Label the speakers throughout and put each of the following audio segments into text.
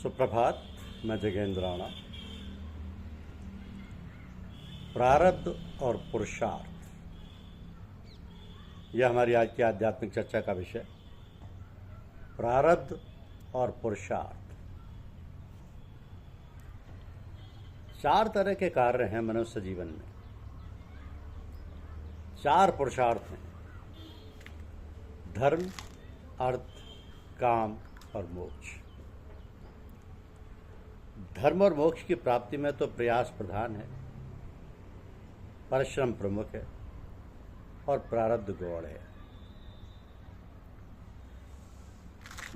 Speaker 1: सुप्रभात। मैं जगेंद्र राणा। प्रारब्ध और पुरुषार्थ, यह हमारी आज की आध्यात्मिक चर्चा का विषय। प्रारब्ध और पुरुषार्थ, चार तरह के कार्य हैं मनुष्य जीवन में। चार पुरुषार्थ हैं: धर्म, अर्थ, काम और मोक्ष। धर्म और मोक्ष की प्राप्ति में तो प्रयास प्रधान है, परिश्रम प्रमुख है और प्रारब्ध गौण है।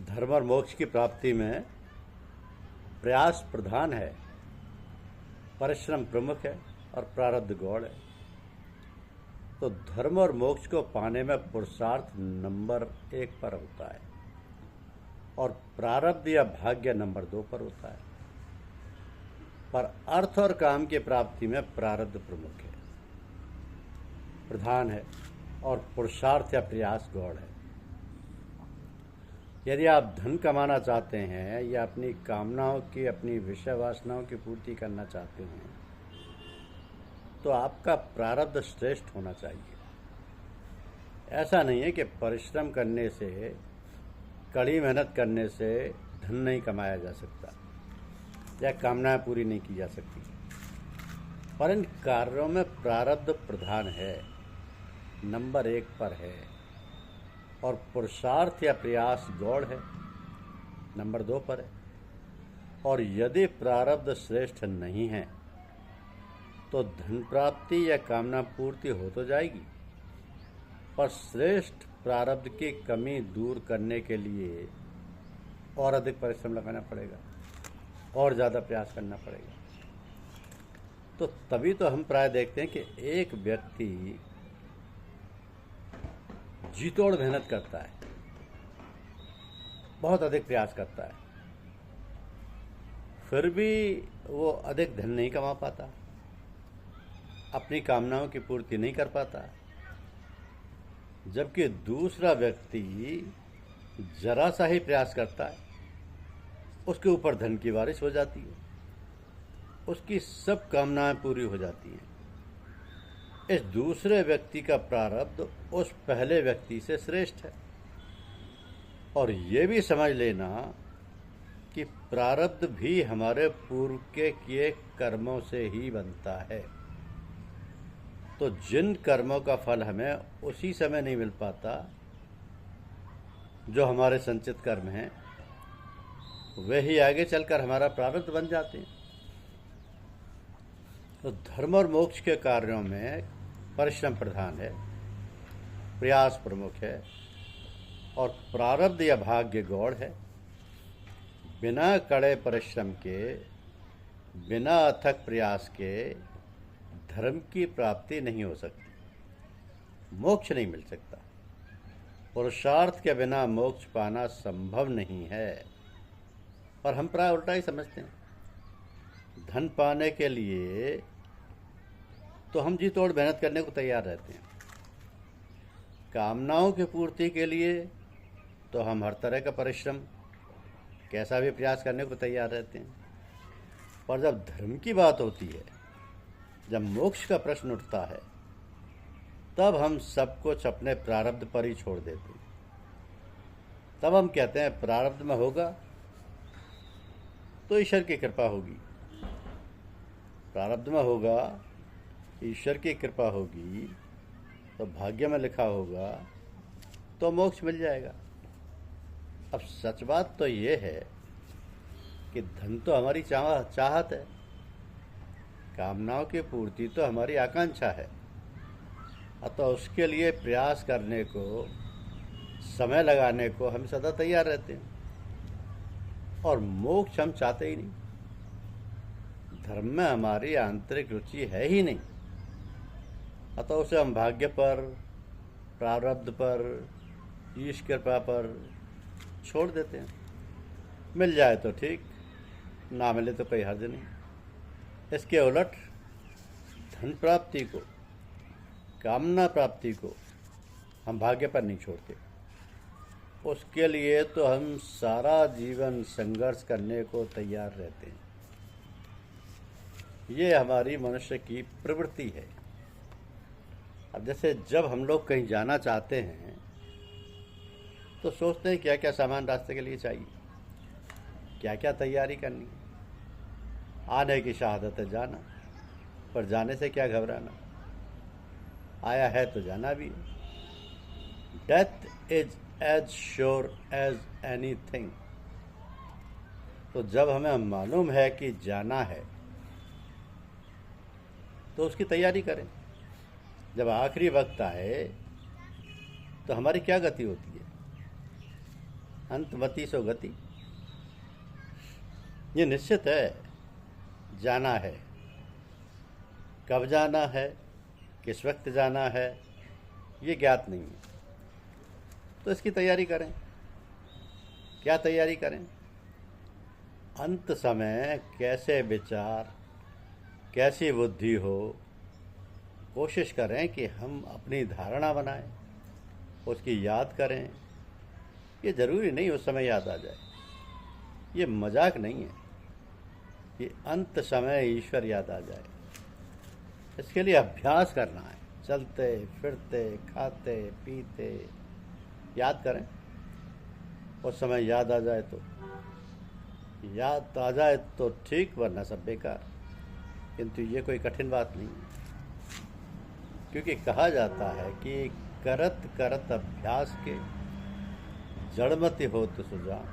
Speaker 1: धर्म और मोक्ष की प्राप्ति में प्रयास प्रधान है, परिश्रम प्रमुख है और प्रारब्ध गौण है। तो धर्म और मोक्ष को पाने में पुरुषार्थ नंबर 1 पर होता है और प्रारब्ध या भाग्य नंबर 2 पर होता है। पर अर्थ और काम की प्राप्ति में प्रारब्ध प्रमुख है, प्रधान है और पुरुषार्थ या प्रयास गौण है। यदि आप धन कमाना चाहते हैं या अपनी कामनाओं की, अपनी विषय वासनाओं की पूर्ति करना चाहते हैं तो आपका प्रारब्ध श्रेष्ठ होना चाहिए। ऐसा नहीं है कि परिश्रम करने से, कड़ी मेहनत करने से धन नहीं कमाया जा सकता या कामनाएं पूरी नहीं की जा सकती, पर इन कार्यों में प्रारब्ध प्रधान है, नंबर 1 पर है और पुरुषार्थ या प्रयास गौण है, नंबर 2 पर है। और यदि प्रारब्ध श्रेष्ठ नहीं है तो धन प्राप्ति या कामना पूर्ति हो तो जाएगी, पर श्रेष्ठ प्रारब्ध की कमी दूर करने के लिए और अधिक परिश्रम लगाना पड़ेगा और ज़्यादा प्रयास करना पड़ेगा। तो तभी तो हम प्राय देखते हैं कि एक व्यक्ति जी तोड़ मेहनत करता है, बहुत अधिक प्रयास करता है, फिर भी वो अधिक धन नहीं कमा पाता, अपनी कामनाओं की पूर्ति नहीं कर पाता, जबकि दूसरा व्यक्ति जरा सा ही प्रयास करता है, उसके ऊपर धन की बारिश हो जाती है, उसकी सब कामनाएं पूरी हो जाती हैं। इस दूसरे व्यक्ति का प्रारब्ध उस पहले व्यक्ति से श्रेष्ठ है। और ये भी समझ लेना कि प्रारब्ध भी हमारे पूर्व के किए कर्मों से ही बनता है। तो जिन कर्मों का फल हमें उसी समय नहीं मिल पाता जो हमारे संचित कर्म हैं, वे ही आगे चलकर हमारा प्रारब्ध बन जाते हैं। तो धर्म और मोक्ष के कार्यों में परिश्रम प्रधान है, प्रयास प्रमुख है और प्रारब्ध या भाग्य गौण है। बिना कड़े परिश्रम के, बिना अथक प्रयास के धर्म की प्राप्ति नहीं हो सकती, मोक्ष नहीं मिल सकता। पुरुषार्थ के बिना मोक्ष पाना संभव नहीं है। पर हम प्राय उल्टा ही समझते हैं। धन पाने के लिए तो हम जी तोड़ मेहनत करने को तैयार रहते हैं, कामनाओं की पूर्ति के लिए तो हम हर तरह का परिश्रम, कैसा भी प्रयास करने को तैयार रहते हैं। पर जब धर्म की बात होती है, जब मोक्ष का प्रश्न उठता है, तब हम सब कुछ अपने प्रारब्ध पर ही छोड़ देते हैं। तब हम कहते हैं प्रारब्ध में होगा तो ईश्वर की कृपा होगी, प्रारब्ध में होगा, ईश्वर की कृपा होगी, तो भाग्य में लिखा होगा तो मोक्ष मिल जाएगा। अब सच बात तो ये है कि धन तो हमारी चाहत है, कामनाओं की पूर्ति तो हमारी आकांक्षा है, अतः उसके लिए प्रयास करने को, समय लगाने को हम सदा तैयार रहते हैं। और मोक्ष हम चाहते ही नहीं, धर्म में हमारी आंतरिक रुचि है ही नहीं, अतः उसे हम भाग्य पर, प्रारब्ध पर, ईश कृपा पर छोड़ देते हैं। मिल जाए तो ठीक, ना मिले तो कोई हर्ज नहीं। इसके उलट धन प्राप्ति को, कामना प्राप्ति को हम भाग्य पर नहीं छोड़ते, उसके लिए तो हम सारा जीवन संघर्ष करने को तैयार रहते हैं। ये हमारी मनुष्य की प्रवृत्ति है। अब जैसे जब हम लोग कहीं जाना चाहते हैं तो सोचते हैं क्या क्या सामान रास्ते के लिए चाहिए, क्या क्या तैयारी करनी है। आने की शहादत है जाना, पर जाने से क्या घबराना, आया है तो जाना भी है। Death is as sure as anything. तो जब हमें मालूम है कि जाना है तो उसकी तैयारी करें। जब आखिरी वक्त आए तो हमारी क्या गति होती है? अंतमति सो गति। ये निश्चित है, जाना है। कब जाना है, किस वक्त जाना है, ये ज्ञात नहीं है। तो इसकी तैयारी करें। क्या तैयारी करें? अंत समय कैसे विचार, कैसी बुद्धि हो, कोशिश करें कि हम अपनी धारणा बनाएं, उसकी याद करें। ये जरूरी नहीं उस समय याद आ जाए, ये मजाक नहीं है कि अंत समय ईश्वर याद आ जाए। इसके लिए अभ्यास करना है। चलते फिरते खाते पीते याद करें। उस समय याद आ जाए तो याद आ जाए तो ठीक, वरना सब बेकार। किंतु ये कोई कठिन बात नहीं है, क्योंकि कहा जाता है कि करत करत अभ्यास के जड़मति होत सुजान,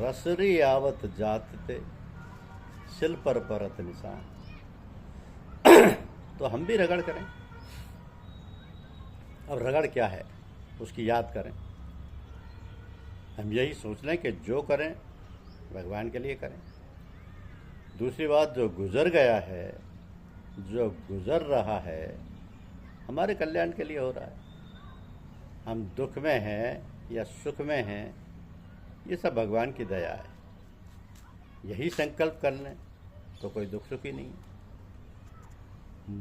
Speaker 1: रसरी आवत जातते सिल पर परत निशान। तो हम भी रगड़ करें। अब रगड़ क्या है उसकी याद करें। हम यही सोच लें कि जो करें भगवान के लिए करें। दूसरी बात, जो गुजर गया है, जो गुजर रहा है, हमारे कल्याण के लिए हो रहा है। हम दुख में हैं या सुख में हैं, ये सब भगवान की दया है। यही संकल्प कर लें तो कोई दुख सुख ही नहीं।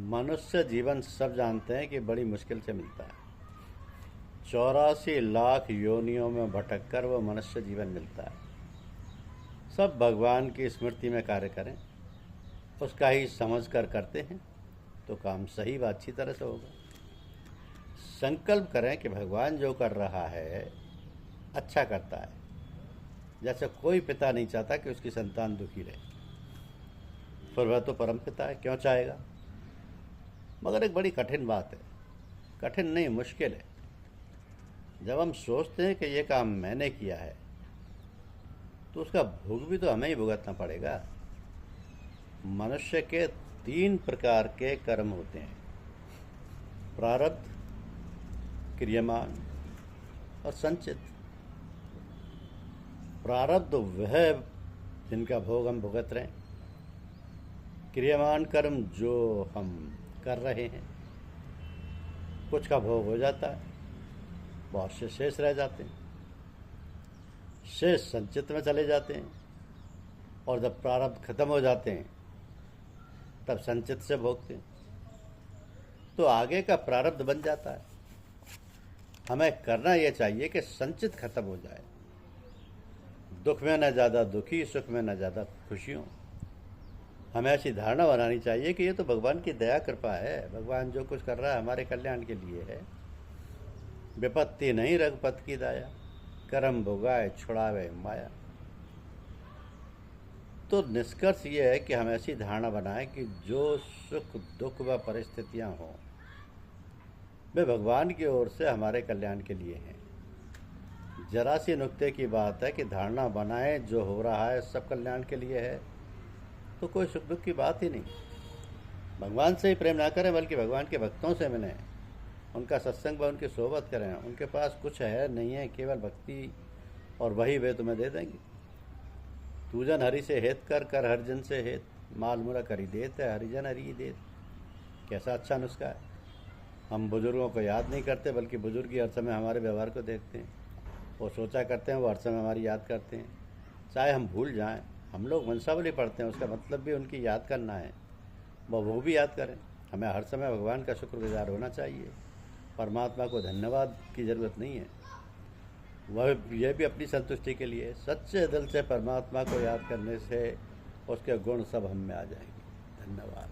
Speaker 1: मनुष्य जीवन सब जानते हैं कि बड़ी मुश्किल से मिलता है। 84 लाख योनियों में भटक कर वो मनुष्य जीवन मिलता है। सब भगवान की स्मृति में कार्य करें, उसका ही समझ कर करते हैं तो काम सही व अच्छी तरह से होगा। संकल्प करें कि भगवान जो कर रहा है अच्छा करता है। जैसे कोई पिता नहीं चाहता कि उसकी संतान दुखी रहे, फिर वह तो परम पिता है, क्यों चाहेगा? मगर एक बड़ी कठिन बात है। कठिन नहीं, मुश्किल है। जब हम सोचते हैं कि ये काम मैंने किया है तो उसका भोग भी तो हमें ही भुगतना पड़ेगा। मनुष्य के 3 प्रकार के कर्म होते हैं: प्रारब्ध, क्रियमान और संचित। प्रारब्ध वह जिनका भोग हम भुगत रहे हैं। क्रियमान कर्म जो हम कर रहे हैं, कुछ का भोग हो जाता है, बहुत से शेष रह जाते हैं। शेष संचित में चले जाते हैं, और जब प्रारब्ध खत्म हो जाते हैं तब संचित से भोगते हैं, तो आगे का प्रारब्ध बन जाता है। हमें करना यह चाहिए कि संचित खत्म हो जाए। दुख में न ज़्यादा दुखी, सुख में न ज़्यादा खुशी हो। हमें ऐसी धारणा बनानी चाहिए कि ये तो भगवान की दया कृपा है। भगवान जो कुछ कर रहा है हमारे कल्याण के लिए है। विपत्ति नहीं रघुपत की दाया, कर्म भोगाए छुड़ावे माया। तो निष्कर्ष ये है कि हम ऐसी धारणा बनाएं कि जो सुख दुख व परिस्थितियां हों वे भगवान की ओर से हमारे कल्याण के लिए हैं। जरा सी नुक्ते की बात है कि धारणा बनाएं जो हो रहा है सब कल्याण के लिए है, तो कोई सुख दुख की बात ही नहीं। भगवान से ही प्रेम ना करें, बल्कि भगवान के भक्तों से मिलें, उनका सत्संग व उनकी सोहबत करें। उनके पास कुछ है नहीं है, केवल भक्ति, और वही वे तुम्हें दे देंगे। तूजन हरि से हेत कर, कर हरिजन से हेत, माल मुरा करी देत है, हरिजन हरि देत। कैसा अच्छा नुस्खा है। हम बुजुर्गों को याद नहीं करते, बल्कि बुजुर्ग ही हर समय हमारे व्यवहार को देखते हैं। वो सोचा करते हैं, वो हर समय हमारी याद करते हैं। चाहे हम भूल जाएं, हम लोग वंशावली पढ़ते हैं, उसका मतलब भी उनकी याद करना है। वो भी याद करें। हमें हर समय भगवान का शुक्रगुजार होना चाहिए। परमात्मा को धन्यवाद की ज़रूरत नहीं है। वह यह भी अपनी संतुष्टि के लिए। सच्चे दिल से परमात्मा को याद करने से उसके गुण सब हम में आ जाएंगे। धन्यवाद।